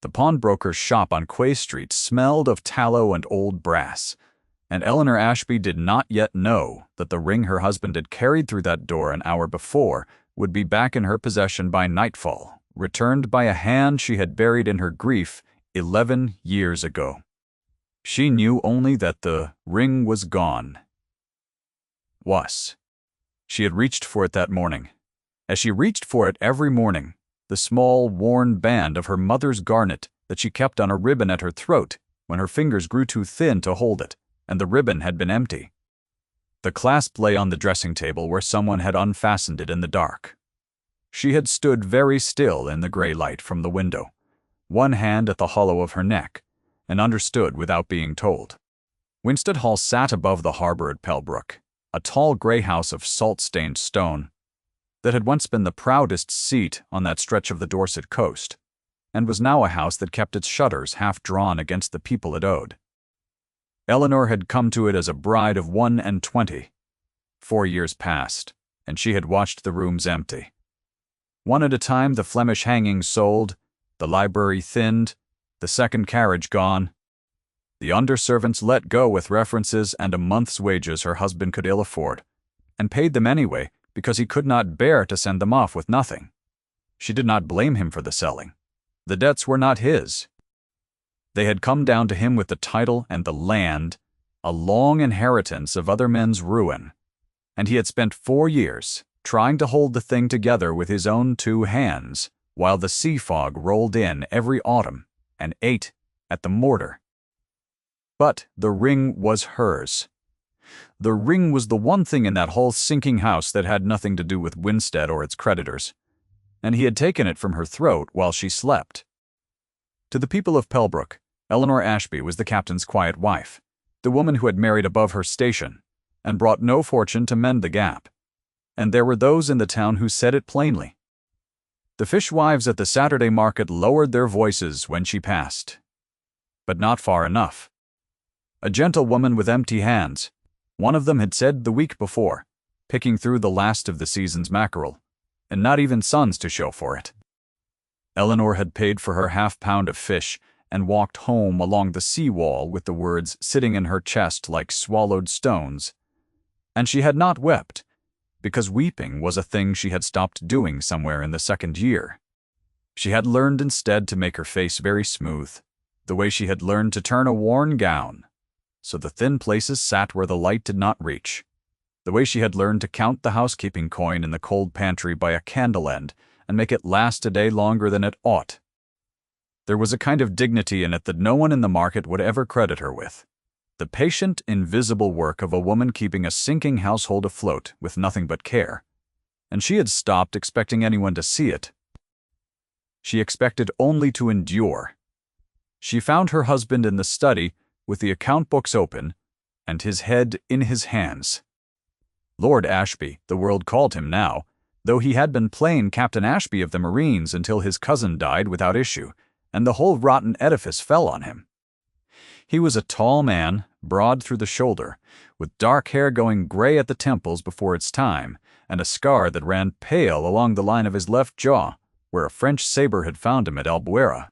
The pawnbroker's shop on Quay Street smelled of tallow and old brass, and Eleanor Ashby did not yet know that the ring her husband had carried through that door an hour before would be back in her possession by nightfall, returned by a hand she had buried in her grief 11 years ago. She knew only that the ring was gone. She had reached for it that morning. As she reached for it every morning, the small, worn band of her mother's garnet that she kept on a ribbon at her throat when her fingers grew too thin to hold it, and the ribbon had been empty. The clasp lay on the dressing table where someone had unfastened it in the dark. She had stood very still in the gray light from the window, one hand at the hollow of her neck, and understood without being told. Winstead Hall sat above the harbor at Pembroke, a tall gray house of salt-stained stone that had once been the proudest seat on that stretch of the Dorset coast, and was now a house that kept its shutters half drawn against the people it owed. Eleanor had come to it as a bride of 21. 4 years passed, and she had watched the rooms empty. One at a time the Flemish hangings sold, the library thinned, the second carriage gone, the under-servants let go with references and a month's wages her husband could ill afford, and paid them anyway because he could not bear to send them off with nothing. She did not blame him for the selling. The debts were not his. They had come down to him with the title and the land, a long inheritance of other men's ruin, and he had spent 4 years trying to hold the thing together with his own 2 hands, while the sea fog rolled in every autumn and ate at the mortar. But the ring was hers. The ring was the one thing in that whole sinking house that had nothing to do with Winstead or its creditors, and he had taken it from her throat while she slept. To the people of Pembroke, Eleanor Ashby was the captain's quiet wife, the woman who had married above her station, and brought no fortune to mend the gap. And there were those in the town who said it plainly. The fishwives at the Saturday market lowered their voices when she passed, but not far enough. A gentlewoman with empty hands, one of them had said the week before, picking through the last of the season's mackerel, and not even sons to show for it. Eleanor had paid for her half-pound of fish and walked home along the sea-wall with the words sitting in her chest like swallowed stones, and she had not wept, because weeping was a thing she had stopped doing somewhere in the 2nd year. She had learned instead to make her face very smooth, the way she had learned to turn a worn gown, so the thin places sat where the light did not reach, the way she had learned to count the housekeeping coin in the cold pantry by a candle end and make it last a day longer than it ought. There was a kind of dignity in it that no one in the market would ever credit her with, the patient, invisible work of a woman keeping a sinking household afloat with nothing but care, and she had stopped expecting anyone to see it. She expected only to endure. She found her husband in the study with the account books open and his head in his hands. Lord Ashby, the world called him now, though he had been plain Captain Ashby of the Marines until his cousin died without issue, and the whole rotten edifice fell on him. He was a tall man, broad through the shoulder, with dark hair going gray at the temples before its time, and a scar that ran pale along the line of his left jaw, where a French saber had found him at Albuera.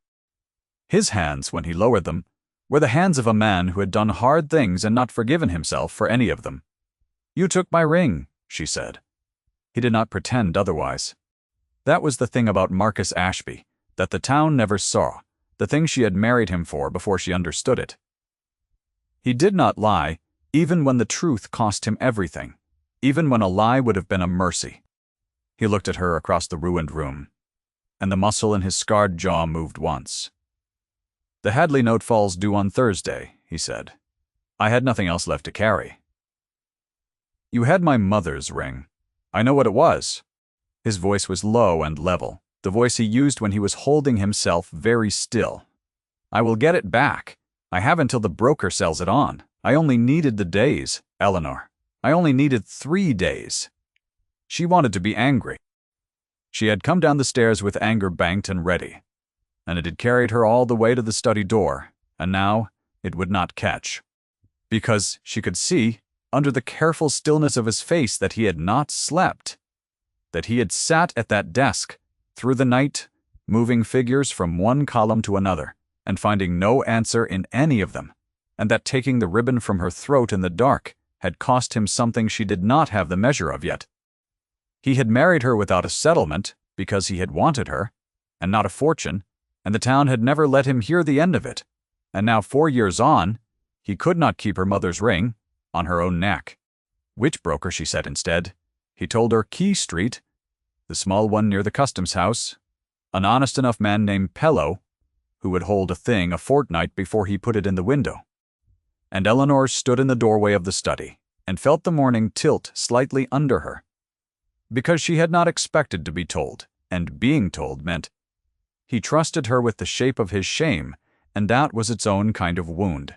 His hands, when he lowered them, were the hands of a man who had done hard things and not forgiven himself for any of them. "You took my ring," she said. He did not pretend otherwise. That was the thing about Marcus Ashby, that the town never saw, the thing she had married him for before she understood it. He did not lie, even when the truth cost him everything, even when a lie would have been a mercy. He looked at her across the ruined room, and the muscle in his scarred jaw moved once. "The Hadley note falls due on Thursday," he said. "I had nothing else left to carry." "You had my mother's ring. I know what it was." His voice was low and level, the voice he used when he was holding himself very still. "I will get it back. I have until the broker sells it on. I only needed the days, Eleanor. I only needed 3 days." She wanted to be angry. She had come down the stairs with anger banked and ready, and it had carried her all the way to the study door, and now it would not catch. Because she could see, under the careful stillness of his face, that he had not slept, that he had sat at that desk through the night moving figures from one column to another, and finding no answer in any of them, and that taking the ribbon from her throat in the dark had cost him something she did not have the measure of yet. He had married her without a settlement, because he had wanted her, and not a fortune, and the town had never let him hear the end of it, and now 4 years on, he could not keep her mother's ring on her own neck. Which broker, she said instead. He told her Key Street, the small one near the customs house, an honest enough man named Pello, who would hold a thing a fortnight before he put it in the window. And Eleanor stood in the doorway of the study, and felt the morning tilt slightly under her, because she had not expected to be told, and being told meant he trusted her with the shape of his shame, and that was its own kind of wound.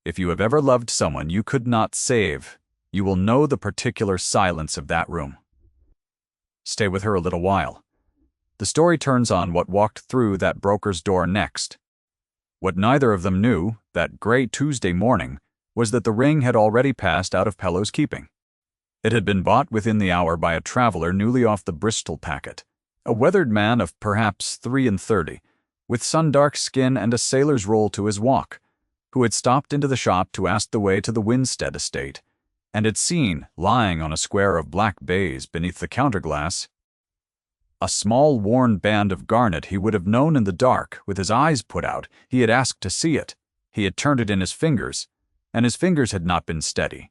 If you have ever loved someone you could not save, you will know the particular silence of that room. Stay with her a little while. The story turns on what walked through that broker's door next. What neither of them knew, that gray Tuesday morning, was that the ring had already passed out of Pello's keeping. It had been bought within the hour by a traveler newly off the Bristol packet, a weathered man of perhaps 33, with sun-dark skin and a sailor's roll to his walk, who had stopped into the shop to ask the way to the Winstead estate, and had seen, lying on a square of black baize beneath the counterglass, a small worn band of garnet he would have known in the dark. With his eyes put out, he had asked to see it. He had turned it in his fingers, and his fingers had not been steady.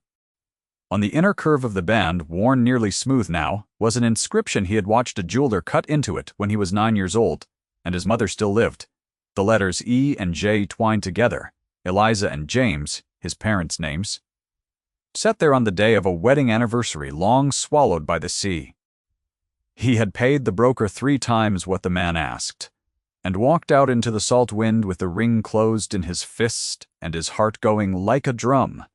On the inner curve of the band, worn nearly smooth now, was an inscription he had watched a jeweler cut into it when he was 9 years old, and his mother still lived. The letters E and J twined together, Eliza and James, his parents' names, set there on the day of a wedding anniversary long swallowed by the sea. He had paid the broker 3 times what the man asked, and walked out into the salt wind with the ring closed in his fist and his heart going like a drum,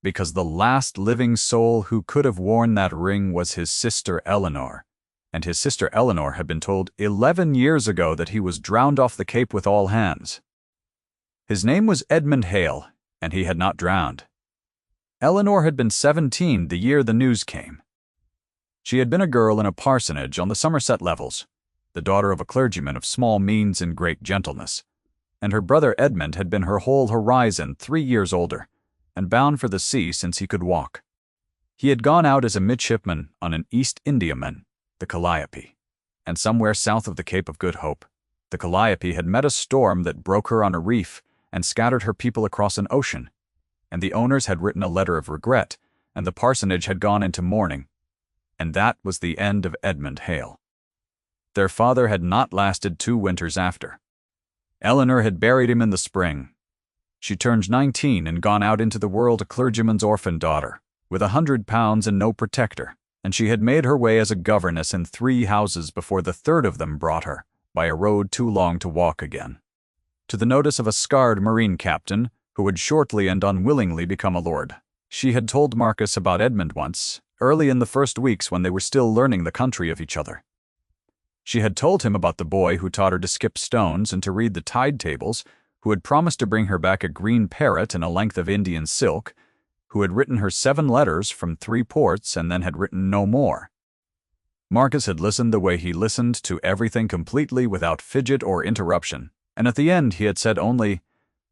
because the last living soul who could have worn that ring was his sister Eleanor, and his sister Eleanor had been told 11 years ago that he was drowned off the Cape with all hands. His name was Edmund Hale, and he had not drowned. Eleanor had been 17 the year the news came. She had been a girl in a parsonage on the Somerset Levels, the daughter of a clergyman of small means and great gentleness, and her brother Edmund had been her whole horizon, 3 years older, and bound for the sea since he could walk. He had gone out as a midshipman on an East Indiaman, the Calliope, and somewhere south of the Cape of Good Hope, the Calliope had met a storm that broke her on a reef and scattered her people across an ocean, and the owners had written a letter of regret, and the parsonage had gone into mourning, and that was the end of Edmund Hale. Their father had not lasted 2 winters after. Eleanor had buried him in the spring. She turned 19 and gone out into the world a clergyman's orphan daughter, with £100 and no protector, and she had made her way as a governess in 3 houses before the 3rd of them brought her, by a road too long to walk again, to the notice of a scarred marine captain who would shortly and unwillingly become a lord. She had told Marcus about Edmund once, early in the first weeks when they were still learning the country of each other. She had told him about the boy who taught her to skip stones and to read the tide tables, who had promised to bring her back a green parrot in a length of Indian silk, who had written her 7 letters from 3 ports and then had written no more. Marcus had listened the way he listened to everything completely without fidget or interruption, and at the end he had said only,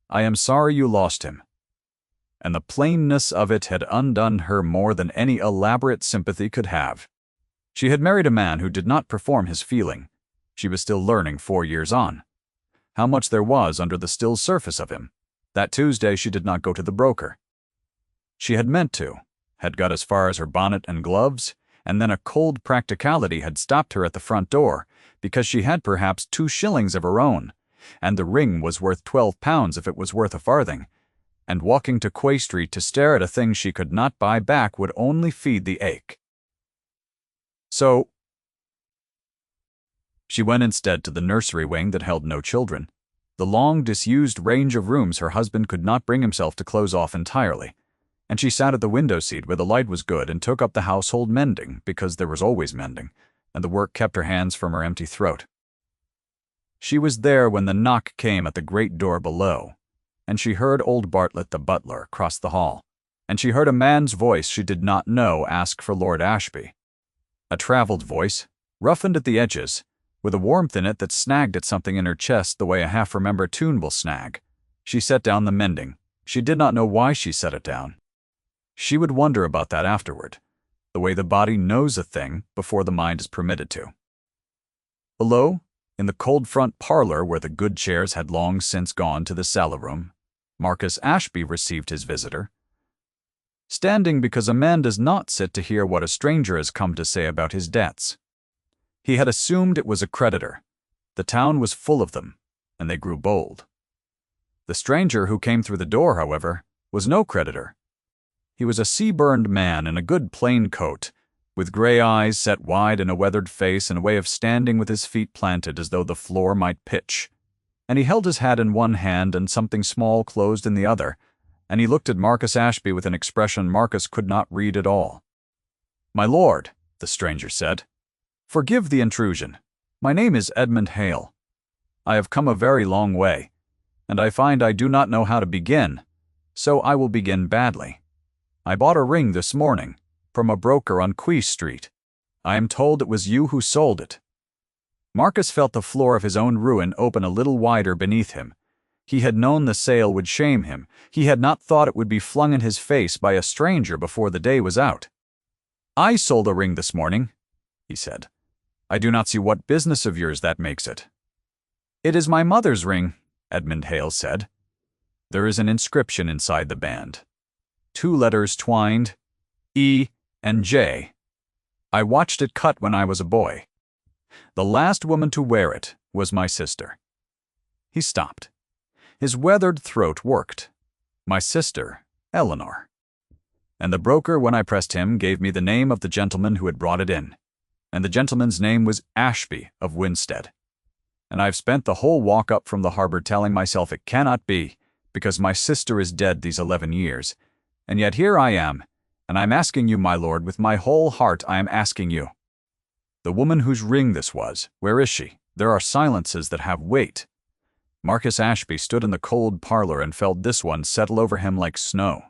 "I am sorry you lost him." And the plainness of it had undone her more than any elaborate sympathy could have. She had married a man who did not perform his feeling. She was still learning 4 years on how much there was under the still surface of him. That Tuesday she did not go to the broker. She had meant to, had got as far as her bonnet and gloves, and then a cold practicality had stopped her at the front door, because she had perhaps 2 shillings of her own, and the ring was worth £12 if it was worth a farthing, and walking to Quay Street to stare at a thing she could not buy back would only feed the ache. So she went instead to the nursery wing that held no children, the long disused range of rooms her husband could not bring himself to close off entirely, and she sat at the window seat where the light was good and took up the household mending, because there was always mending, and the work kept her hands from her empty throat. She was there when the knock came at the great door below, and she heard old Bartlett the butler cross the hall, and she heard a man's voice she did not know ask for Lord Ashby. A travelled voice, roughened at the edges, with a warmth in it that snagged at something in her chest the way a half-remembered tune will snag. She set down the mending. She did not know why she set it down. She would wonder about that afterward, the way the body knows a thing before the mind is permitted to. Below, in the cold front parlor where the good chairs had long since gone to the salad room, Marcus Ashby received his visitor. Standing because a man does not sit to hear what a stranger has come to say about his debts. He had assumed it was a creditor. The town was full of them, and they grew bold. The stranger who came through the door, however, was no creditor. He was a sea-burned man in a good plain coat, with gray eyes set wide and a weathered face and a way of standing with his feet planted as though the floor might pitch. And he held his hat in one hand and something small closed in the other, and he looked at Marcus Ashby with an expression Marcus could not read at all. "My lord," the stranger said, "forgive the intrusion. My name is Edmund Hale. I have come a very long way, and I find I do not know how to begin, so I will begin badly. I bought a ring this morning, from a broker on Quay Street. I am told it was you who sold it." Marcus felt the floor of his own ruin open a little wider beneath him. He had known the sale would shame him. He had not thought it would be flung in his face by a stranger before the day was out. "I sold a ring this morning," he said. "I do not see what business of yours that makes it." "It is my mother's ring," Edmund Hale said. There is an inscription inside the band. 2 letters twined, E and J. I watched it cut when I was a boy. The last woman to wear it was my sister. He stopped. His weathered throat worked. My sister, Eleanor. And the broker, when I pressed him, gave me the name of the gentleman who had brought it in. And the gentleman's name was Ashby of Winstead. And I've spent the whole walk up from the harbor telling myself it cannot be, because my sister is dead these 11 years. And yet here I am, and I'm asking you, my lord, with my whole heart I am asking you. The woman whose ring this was, where is she? There are silences that have weight. Marcus Ashby stood in the cold parlor and felt this one settle over him like snow.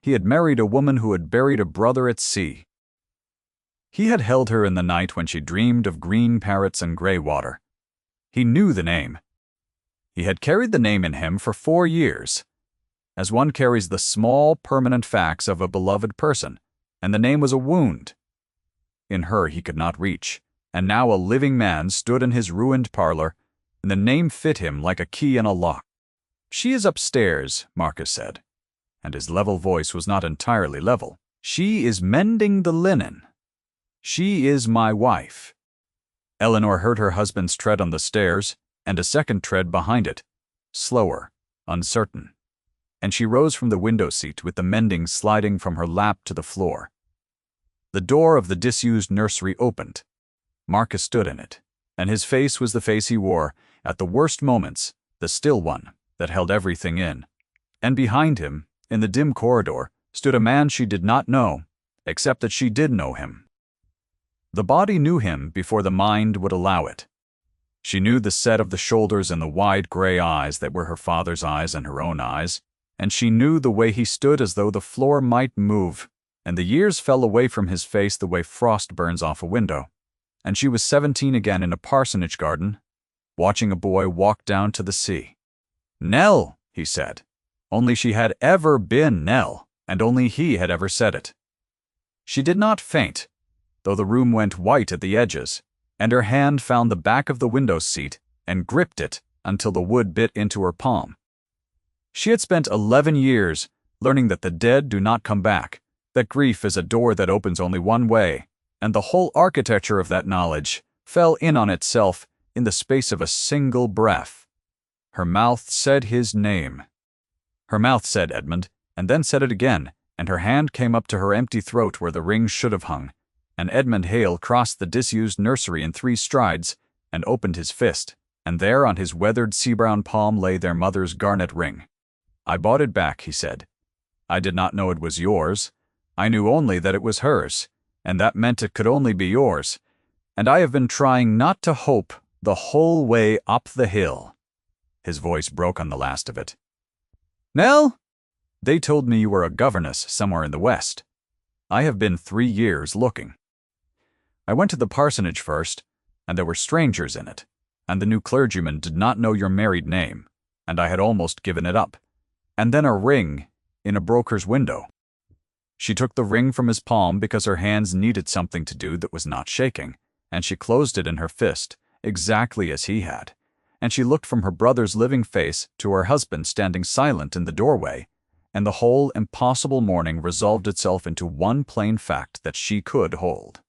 He had married a woman who had buried a brother at sea. He had held her in the night when she dreamed of green parrots and gray water. He knew the name. He had carried the name in him for 4 years, as one carries the small, permanent facts of a beloved person, and the name was a wound. In her he could not reach, and now a living man stood in his ruined parlor, and the name fit him like a key in a lock. "She is upstairs," Marcus said, and his level voice was not entirely level. "She is mending the linen. She is my wife." Eleanor heard her husband's tread on the stairs, and a second tread behind it, slower, uncertain, and she rose from the window seat with the mending sliding from her lap to the floor. The door of the disused nursery opened. Marcus stood in it, and his face was the face he wore, at the worst moments, the still one that held everything in. And behind him, in the dim corridor, stood a man she did not know, except that she did know him. The body knew him before the mind would allow it. She knew the set of the shoulders and the wide gray eyes that were her father's eyes and her own eyes, and she knew the way he stood as though the floor might move, and the years fell away from his face the way frost burns off a window. And she was 17 again in a parsonage garden, watching a boy walk down to the sea. "Nell," he said. Only she had ever been Nell, and only he had ever said it. She did not faint, though the room went white at the edges, and her hand found the back of the window seat and gripped it until the wood bit into her palm. She had spent 11 years learning that the dead do not come back, that grief is a door that opens only one way, and the whole architecture of that knowledge fell in on itself in the space of a single breath. Her mouth said his name. Her mouth said Edmund, and then said it again, and her hand came up to her empty throat where the ring should have hung, and Edmund Hale crossed the disused nursery in 3 strides and opened his fist, and there on his weathered sea-brown palm lay their mother's garnet ring. "I bought it back," he said. "I did not know it was yours. I knew only that it was hers, and that meant it could only be yours. And I have been trying not to hope the whole way up the hill." His voice broke on the last of it. "Nell, they told me you were a governess somewhere in the West. I have been 3 years looking. I went to the parsonage first, and there were strangers in it, and the new clergyman did not know your married name, and I had almost given it up. And then a ring in a broker's window. She took the ring from his palm because her hands needed something to do that was not shaking, and she closed it in her fist, exactly as he had. And she looked from her brother's living face to her husband standing silent in the doorway, and the whole impossible morning resolved itself into one plain fact that she could hold.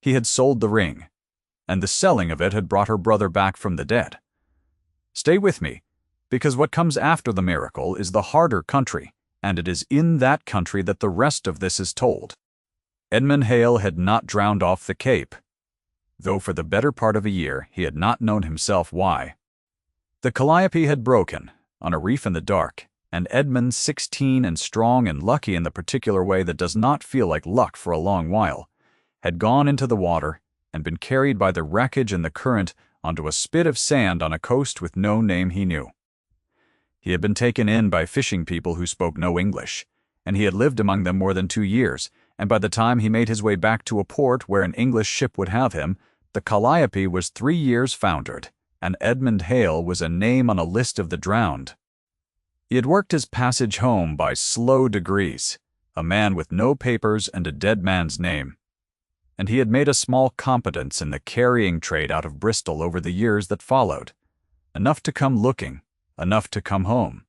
He had sold the ring, and the selling of it had brought her brother back from the dead. Stay with me, because what comes after the miracle is the harder country, and it is in that country that the rest of this is told. Edmund Hale had not drowned off the Cape, though for the better part of a year he had not known himself why. The Calliope had broken, on a reef in the dark, and Edmund, 16 and strong and lucky in the particular way that does not feel like luck for a long while, had gone into the water and been carried by the wreckage and the current onto a spit of sand on a coast with no name he knew. He had been taken in by fishing people who spoke no English, and he had lived among them more than 2 years, and by the time he made his way back to a port where an English ship would have him, the Calliope was 3 years foundered, and Edmund Hale was a name on a list of the drowned. He had worked his passage home by slow degrees, a man with no papers and a dead man's name. And he had made a small competence in the carrying trade out of Bristol over the years that followed, enough to come looking, enough to come home.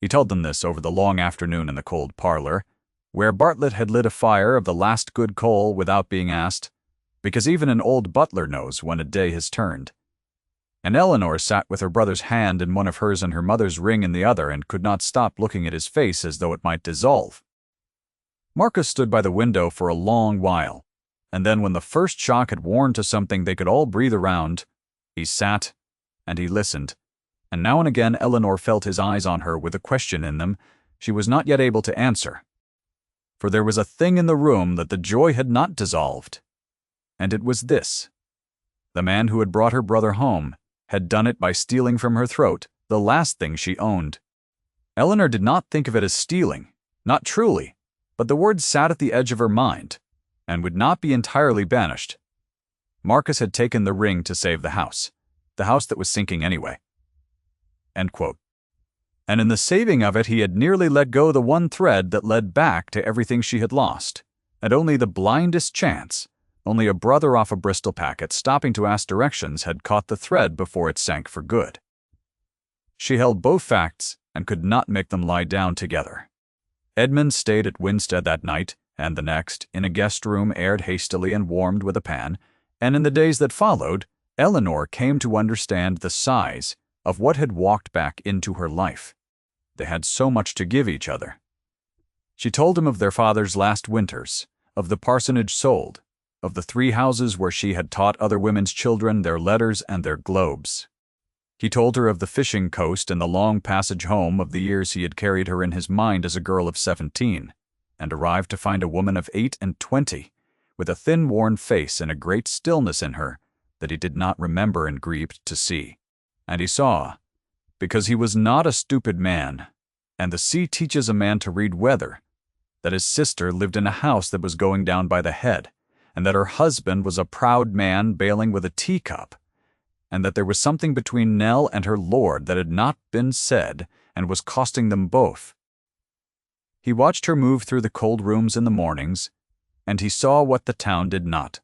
He told them this over the long afternoon in the cold parlor, where Bartlett had lit a fire of the last good coal without being asked, because even an old butler knows when a day has turned. And Eleanor sat with her brother's hand in one of hers and her mother's ring in the other and could not stop looking at his face as though it might dissolve. Marcus stood by the window for a long while, and then when the first shock had worn to something they could all breathe around, he sat and he listened, and now and again Eleanor felt his eyes on her with a question in them she was not yet able to answer. For there was a thing in the room that the joy had not dissolved, and it was this. The man who had brought her brother home had done it by stealing from her throat the last thing she owned. Eleanor did not think of it as stealing, not truly, but the word sat at the edge of her mind, and would not be entirely banished. Marcus had taken the ring to save the house that was sinking anyway. End quote. And in the saving of it he had nearly let go the one thread that led back to everything she had lost, and only the blindest chance, only a brother off a Bristol packet stopping to ask directions had caught the thread before it sank for good. She held both facts and could not make them lie down together. Edmund stayed at Winstead that night and the next in a guest room aired hastily and warmed with a pan, and in the days that followed, Eleanor came to understand the size of what had walked back into her life. They had so much to give each other. She told him of their father's last winters, of the parsonage sold, of the 3 houses where she had taught other women's children their letters and their globes. He told her of the fishing coast and the long passage home of the years he had carried her in his mind as a girl of 17, and arrived to find a woman of 8 and 20, with a thin worn face and a great stillness in her that he did not remember and grieved to see. And he saw, because he was not a stupid man, and the sea teaches a man to read weather, that his sister lived in a house that was going down by the head, and that her husband was a proud man bailing with a teacup, and that there was something between Nell and her lord that had not been said and was costing them both. He watched her move through the cold rooms in the mornings, and he saw what the town did not.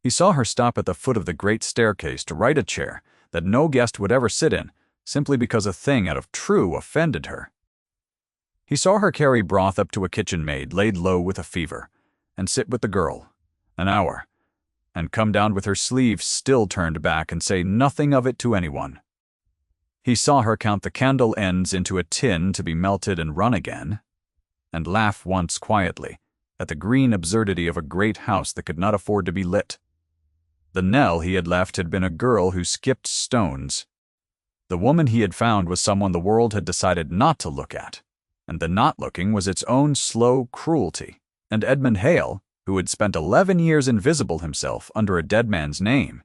He saw her stop at the foot of the great staircase to write a chair that no guest would ever sit in, simply because a thing out of True offended her. He saw her carry broth up to a kitchen maid laid low with a fever, and sit with the girl, an hour, and come down with her sleeves still turned back and say nothing of it to anyone. He saw her count the candle ends into a tin to be melted and run again, and laugh once quietly at the green absurdity of a great house that could not afford to be lit. The Nell he had left had been a girl who skipped stones. The woman he had found was someone the world had decided not to look at, and the not looking was its own slow cruelty, and Edmund Hale, who had spent 11 years invisible himself under a dead man's name,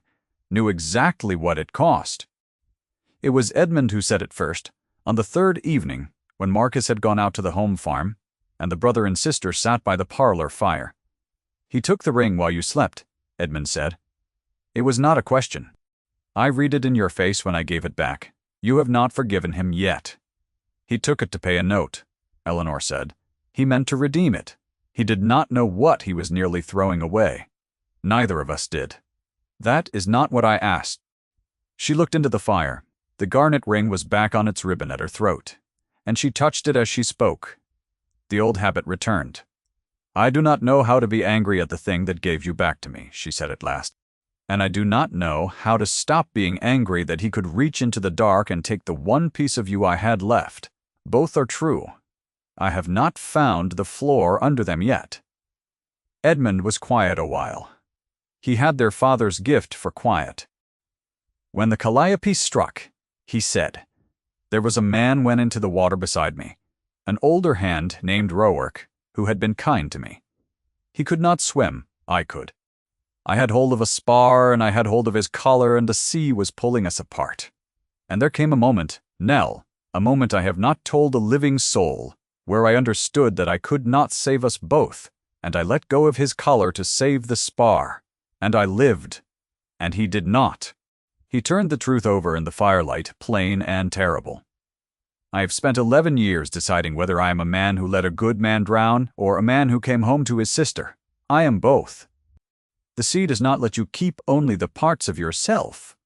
knew exactly what it cost. It was Edmund who said it first, on the 3rd evening, when Marcus had gone out to the home farm, and the brother and sister sat by the parlor fire. "He took the ring while you slept," Edmund said. It was not a question. I read it in your face when I gave it back. You have not forgiven him yet. He took it to pay a note, Eleanor said. He meant to redeem it. He did not know what he was nearly throwing away. Neither of us did. That is not what I asked. She looked into the fire. The garnet ring was back on its ribbon at her throat, and she touched it as she spoke. The old habit returned. I do not know how to be angry at the thing that gave you back to me, she said at last. And I do not know how to stop being angry that he could reach into the dark and take the one piece of you I had left. Both are true. I have not found the floor under them yet. Edmund was quiet a while. He had their father's gift for quiet. When the calliope struck, he said, there was a man went into the water beside me, an older hand named Roark, who had been kind to me. He could not swim, I could. I had hold of a spar, and I had hold of his collar, and the sea was pulling us apart. And there came a moment, Nell, a moment I have not told a living soul, where I understood that I could not save us both, and I let go of his collar to save the spar, and I lived, and he did not. He turned the truth over in the firelight, plain and terrible. I have spent 11 years deciding whether I am a man who let a good man drown, or a man who came home to his sister. I am both. The sea does not let you keep only the parts of yourself.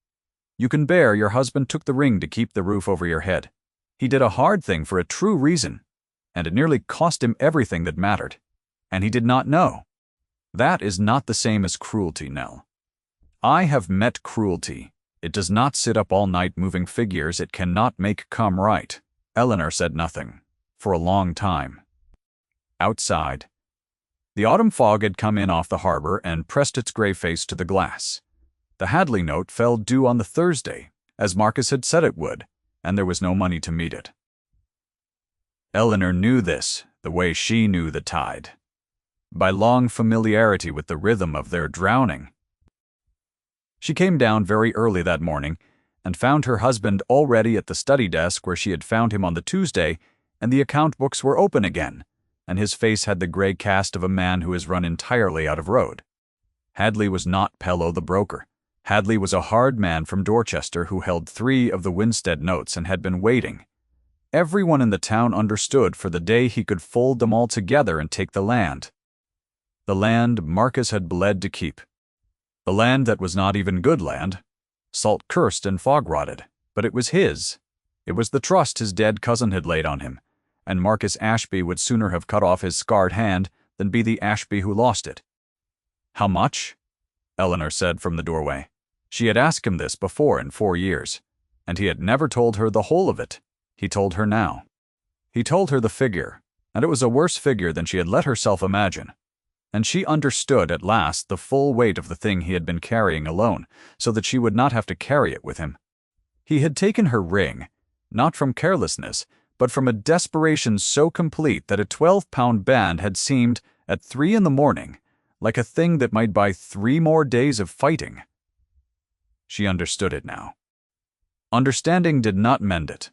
You can bear your husband took the ring to keep the roof over your head. He did a hard thing for a true reason, and it nearly cost him everything that mattered. And he did not know. That is not the same as cruelty, Nell. I have met cruelty. It does not sit up all night moving figures it cannot make come right. Eleanor said nothing, for a long time. Outside, the autumn fog had come in off the harbor and pressed its gray face to the glass. The Hadley note fell due on the Thursday, as Marcus had said it would, and there was no money to meet it. Eleanor knew this, the way she knew the tide, by long familiarity with the rhythm of their drowning. She came down very early that morning, and found her husband already at the study desk where she had found him on the Tuesday, and the account books were open again, and his face had the gray cast of a man who has run entirely out of road. Hadley was not Pello the broker. Hadley was a hard man from Dorchester who held 3 of the Winstead notes and had been waiting. Everyone in the town understood for the day he could fold them all together and take the land. The land Marcus had bled to keep. The land that was not even good land, salt-cursed and fog-rotted, but it was his. It was the trust his dead cousin had laid on him, and Marcus Ashby would sooner have cut off his scarred hand than be the Ashby who lost it. How much? Eleanor said from the doorway. She had asked him this before in 4 years, and he had never told her the whole of it. He told her now. He told her the figure, and it was a worse figure than she had let herself imagine. And she understood at last the full weight of the thing he had been carrying alone, so that she would not have to carry it with him. He had taken her ring, not from carelessness, but from a desperation so complete that a 12-pound band had seemed, at 3 a.m, like a thing that might buy 3 more days of fighting. She understood it now. Understanding did not mend it,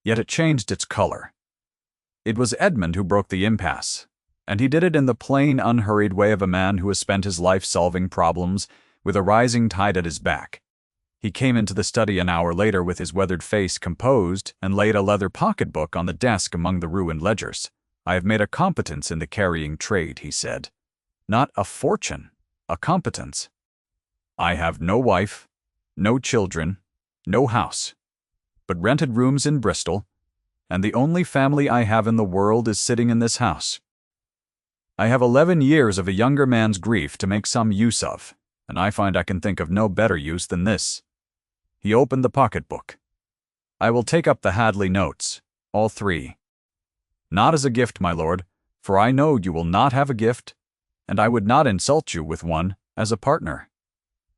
yet it changed its color. It was Edmund who broke the impasse, and he did it in the plain, unhurried way of a man who has spent his life solving problems with a rising tide at his back. He came into the study an hour later with his weathered face composed and laid a leather pocketbook on the desk among the ruined ledgers. I have made a competence in the carrying trade, he said. Not a fortune, a competence. I have no wife, no children, no house, but rented rooms in Bristol, and the only family I have in the world is sitting in this house. I have 11 years of a younger man's grief to make some use of, and I find I can think of no better use than this. He opened the pocketbook. I will take up the Hadley notes, all 3. Not as a gift, my lord, for I know you will not have a gift, and I would not insult you with one as a partner.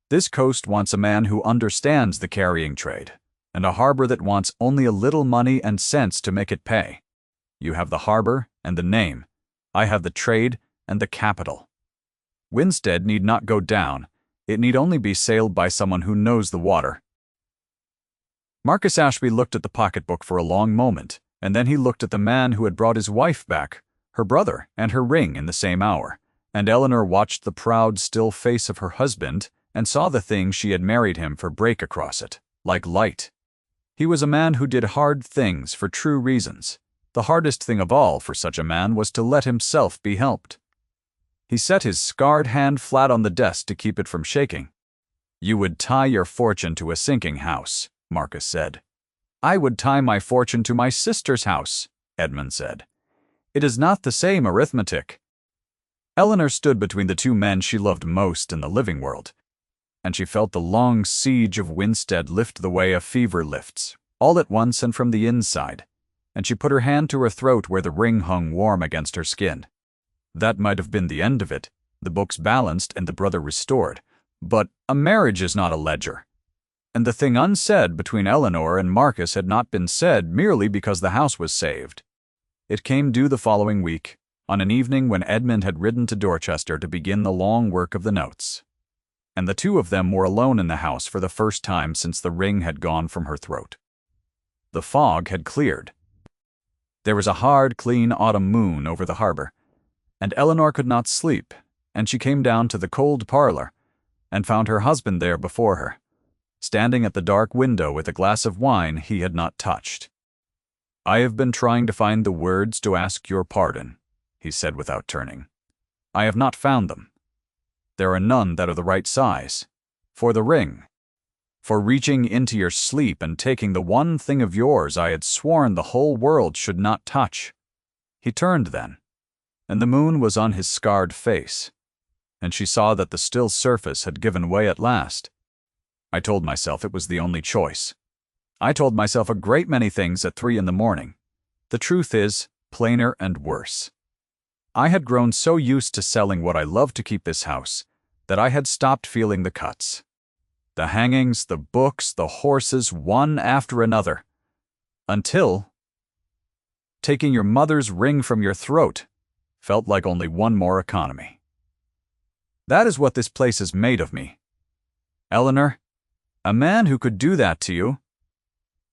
This coast wants a man who understands the carrying trade, and a harbor that wants only a little money and sense to make it pay. You have the harbor and the name. I have the trade and the capital. Winstead need not go down. It need only be sailed by someone who knows the water. Marcus Ashby looked at the pocketbook for a long moment, and then he looked at the man who had brought his wife back, her brother, and her ring in the same hour, and Eleanor watched the proud, still face of her husband and saw the thing she had married him for break across it, like light. He was a man who did hard things for true reasons. The hardest thing of all for such a man was to let himself be helped. He set his scarred hand flat on the desk to keep it from shaking. "You would tie your fortune to a sinking house," Marcus said. "I would tie my fortune to my sister's house," Edmund said. "It is not the same arithmetic." Eleanor stood between the two men she loved most in the living world, and she felt the long siege of Winstead lift the way a fever lifts, all at once and from the inside, and she put her hand to her throat where the ring hung warm against her skin. That might have been the end of it, the books balanced and the brother restored, but a marriage is not a ledger. And the thing unsaid between Eleanor and Marcus had not been said merely because the house was saved. It came due the following week, on an evening when Edmund had ridden to Dorchester to begin the long work of the notes. And the two of them were alone in the house for the first time since the ring had gone from her throat. The fog had cleared. There was a hard, clean autumn moon over the harbor, and Eleanor could not sleep, and she came down to the cold parlor and found her husband there before her, standing at the dark window with a glass of wine he had not touched. "I have been trying to find the words to ask your pardon," he said without turning. "I have not found them. There are none that are the right size. For the ring. For reaching into your sleep and taking the one thing of yours I had sworn the whole world should not touch." He turned then, and the moon was on his scarred face, and she saw that the still surface had given way at last. I told myself it was the only choice. I told myself a great many things at 3 a.m. The truth is, plainer and worse. I had grown so used to selling what I loved to keep this house that I had stopped feeling the cuts. The hangings, the books, the horses, one after another. Until taking your mother's ring from your throat felt like only one more economy. That is what this place is made of me. Eleanor, a man who could do that to you,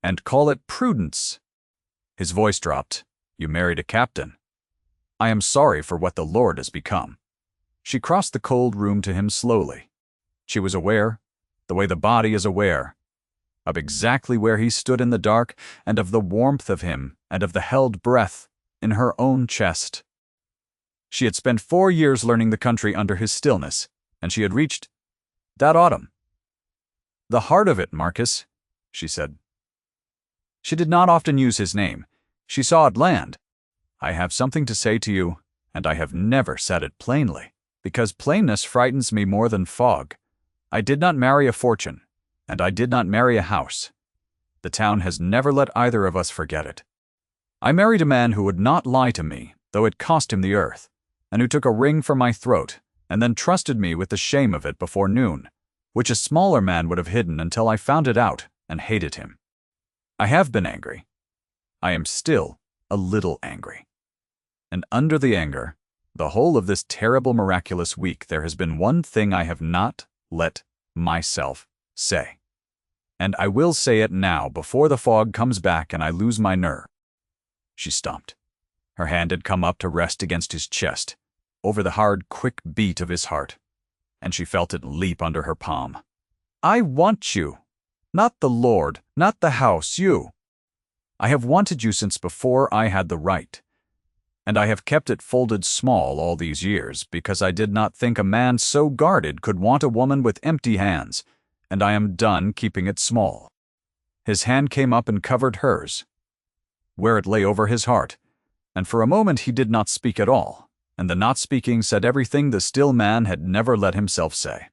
and call it prudence. His voice dropped. You married a captain. I am sorry for what the Lord has become. She crossed the cold room to him slowly. She was aware, the way the body is aware, of exactly where he stood in the dark and of the warmth of him and of the held breath in her own chest. She had spent 4 years learning the country under his stillness, and she had reached that autumn. "The heart of it, Marcus," she said. She did not often use his name. She saw it land. "I have something to say to you, and I have never said it plainly, because plainness frightens me more than fog. I did not marry a fortune, and I did not marry a house. The town has never let either of us forget it. I married a man who would not lie to me, though it cost him the earth, and who took a ring from my throat, and then trusted me with the shame of it before noon, which a smaller man would have hidden until I found it out and hated him. I have been angry. I am still a little angry. And under the anger, the whole of this terrible miraculous week, there has been one thing I have not let myself say. And I will say it now before the fog comes back and I lose my nerve." She stopped. Her hand had come up to rest against his chest, over the hard, quick beat of his heart, and she felt it leap under her palm. "I want you. Not the Lord, not the house, you. I have wanted you since before I had the right. And I have kept it folded small all these years because I did not think a man so guarded could want a woman with empty hands, and I am done keeping it small." His hand came up and covered hers, where it lay over his heart, and for a moment he did not speak at all, and the not speaking said everything the still man had never let himself say.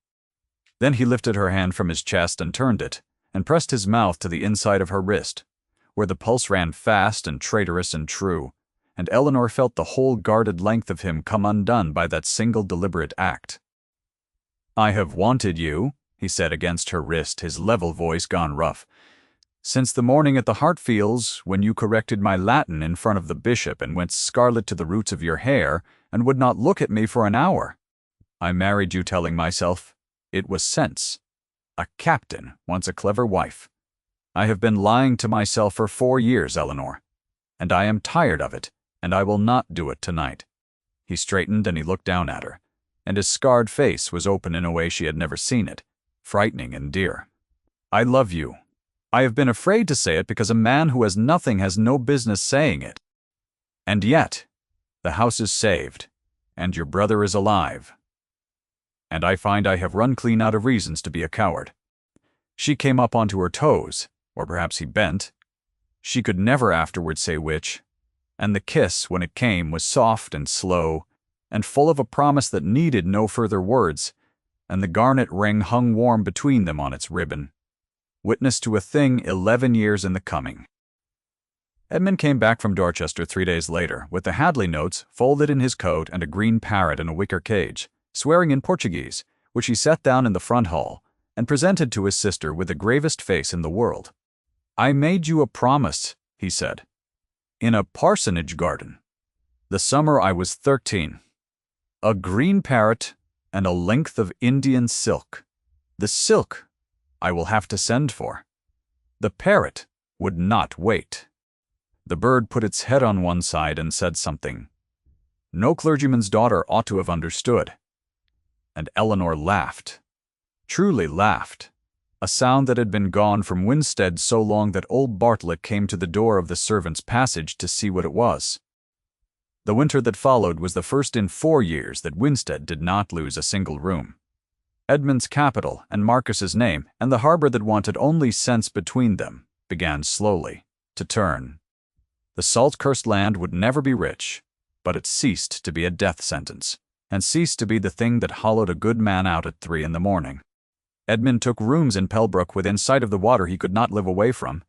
Then he lifted her hand from his chest and turned it, and pressed his mouth to the inside of her wrist, where the pulse ran fast and traitorous and true, and Eleanor felt the whole guarded length of him come undone by that single deliberate act. "I have wanted you," he said against her wrist, his level voice gone rough, "since the morning at the Hartfields when you corrected my Latin in front of the bishop and went scarlet to the roots of your hair and would not look at me for an hour. I married you telling myself it was sense. A captain wants a clever wife. I have been lying to myself for 4 years, Eleanor, and I am tired of it, and I will not do it tonight." He straightened and he looked down at her, and his scarred face was open in a way she had never seen it, frightening and dear. I love you. I have been afraid to say it because a man who has nothing has no business saying it. And yet, the house is saved, and your brother is alive. And I find I have run clean out of reasons to be a coward. She came up onto her toes, or perhaps he bent. She could never afterward say which, and the kiss, when it came, was soft and slow, and full of a promise that needed no further words, and the garnet ring hung warm between them on its ribbon, witness to a thing 11 years in the coming. Edmund came back from Dorchester 3 days later, with the Hadley notes folded in his coat and a green parrot in a wicker cage, swearing in Portuguese, which he set down in the front hall, and presented to his sister with the gravest face in the world. "I made you a promise," he said, "in a parsonage garden, the summer I was 13. A green parrot and a length of Indian silk. The silk I will have to send for. The parrot would not wait." The bird put its head on one side and said something. No clergyman's daughter ought to have understood. And Eleanor laughed. Truly laughed. A sound that had been gone from Winstead so long that old Bartlett came to the door of the servants' passage to see what it was. The winter that followed was the first in 4 years that Winstead did not lose a single room. Edmund's capital and Marcus's name, and the harbor that wanted only sense between them, began slowly to turn. The salt-cursed land would never be rich, but it ceased to be a death sentence, and ceased to be the thing that hollowed a good man out at 3 in the morning. Edmund took rooms in Pembroke within sight of the water he could not live away from,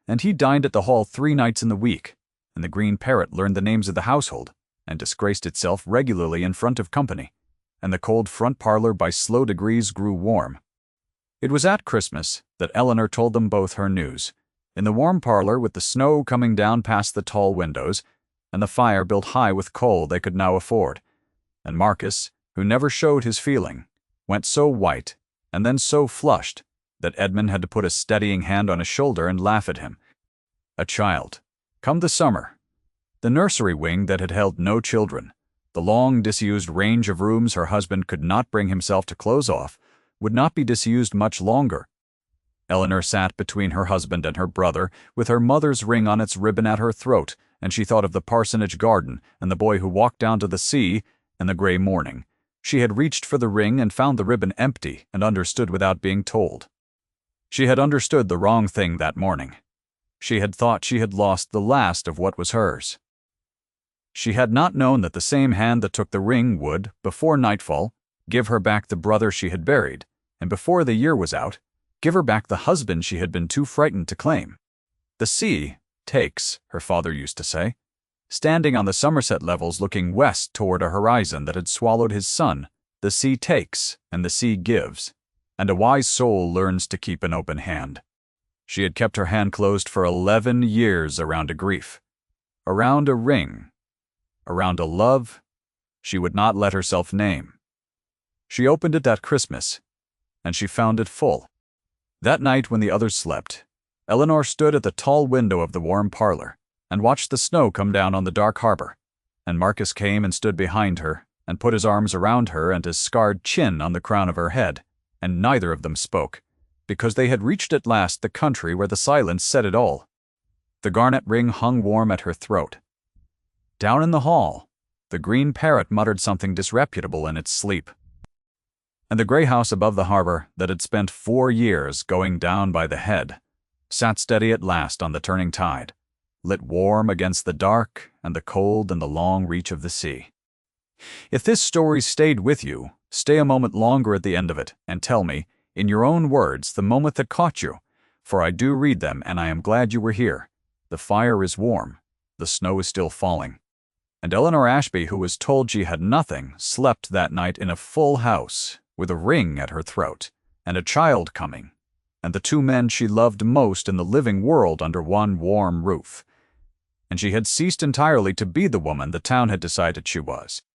and he dined at the Hall 3 nights in the week, and the Green Parrot learned the names of the household, and disgraced itself regularly in front of company, and the cold front parlor by slow degrees grew warm. It was at Christmas that Eleanor told them both her news, in the warm parlor with the snow coming down past the tall windows, and the fire built high with coal they could now afford, and Marcus, who never showed his feeling, went so white and then so flushed that Edmund had to put a steadying hand on his shoulder and laugh at him. A child. Come the summer. The nursery wing that had held no children, the long disused range of rooms her husband could not bring himself to close off, would not be disused much longer. Eleanor sat between her husband and her brother, with her mother's ring on its ribbon at her throat, and she thought of the parsonage garden, and the boy who walked down to the sea, and the gray morning. She had reached for the ring and found the ribbon empty, and understood without being told. She had understood the wrong thing that morning. She had thought she had lost the last of what was hers. She had not known that the same hand that took the ring would, before nightfall, give her back the brother she had buried, and before the year was out, give her back the husband she had been too frightened to claim. The sea takes, her father used to say, standing on the Somerset levels looking west toward a horizon that had swallowed his son. The sea takes, and the sea gives, and a wise soul learns to keep an open hand. She had kept her hand closed for 11 years around a grief, around a ring, around a love she would not let herself name. She opened it that Christmas, and she found it full. That night when the others slept, Eleanor stood at the tall window of the warm parlor and watched the snow come down on the dark harbor, and Marcus came and stood behind her and put his arms around her and his scarred chin on the crown of her head, and neither of them spoke, because they had reached at last the country where the silence said it all. The garnet ring hung warm at her throat. Down in the hall, the green parrot muttered something disreputable in its sleep. And the gray house above the harbor, that had spent 4 years going down by the head, sat steady at last on the turning tide, lit warm against the dark and the cold and the long reach of the sea. If this story stayed with you, stay a moment longer at the end of it, and tell me, in your own words, the moment that caught you, for I do read them, and I am glad you were here. The fire is warm, the snow is still falling. And Eleanor Ashby, who was told she had nothing, slept that night in a full house, with a ring at her throat, and a child coming, and the 2 men she loved most in the living world under one warm roof. And she had ceased entirely to be the woman the town had decided she was.